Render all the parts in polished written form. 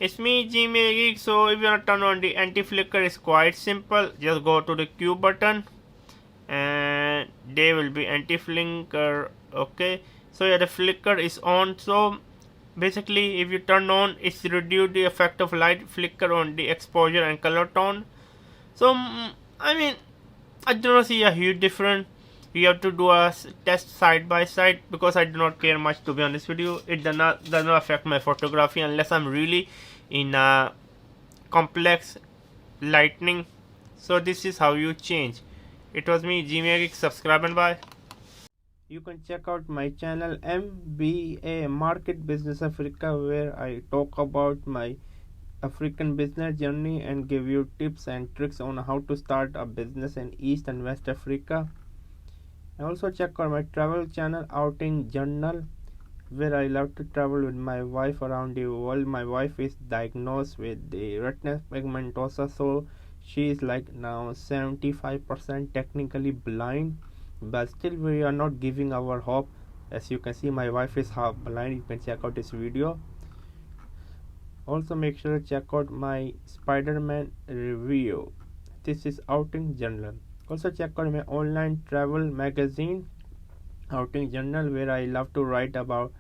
It's me, Gmail Geek. So if you want to turn on the anti-flicker, it's quite simple. Just go to the Q button, and there will be anti-flicker. Okay. So yeah, the flicker is on. So basically, if you turn on, it's reduce the effect of light flicker on the exposure and color tone. So I mean, I do not see a huge difference. We have to do a test side by side because I do not care much, to be honest with you. It does not affect my photography unless I'm really in a complex lightning. So this is how you change. It was me, Gmail. Subscribe and bye. You can check out my channel MBA Market Business Africa, where I talk about my African business journey and give you tips and tricks on how to start a business in East and West Africa. And also check out my travel channel Outing Journal, where I love to travel with my wife around the world. My wife is diagnosed with the retinal pigmentosa, so she is like now 75% technically blind, but still we are not giving our hope. As you can see, my wife is half blind. You can check out this video. Also make sure to check out my Spider-Man review. This is Outing Journal. Also check out my online travel magazine Outing Journal, where I love to write about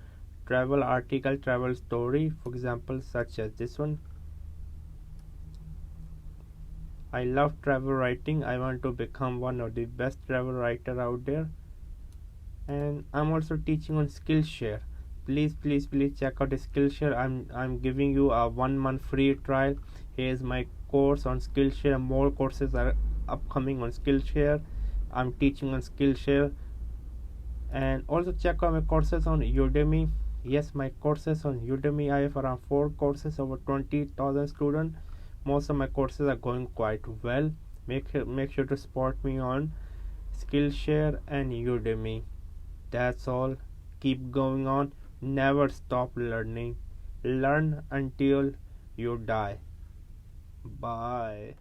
travel article, travel story, for example such as this one. I love travel writing. I want to become one of the best travel writer out there. And I'm also teaching on Skillshare. Please check out Skillshare. I'm giving you a 1 month free trial. Here's my course on Skillshare. More courses are upcoming on Skillshare. I'm teaching on Skillshare. And also check out my courses on Udemy. Yes, my courses on Udemy. I have around 4 courses, over 20,000 students. Most of my courses are going quite well. Make sure to support me on Skillshare and Udemy. That's all. Keep going on. Never stop learning. Learn until you die. Bye.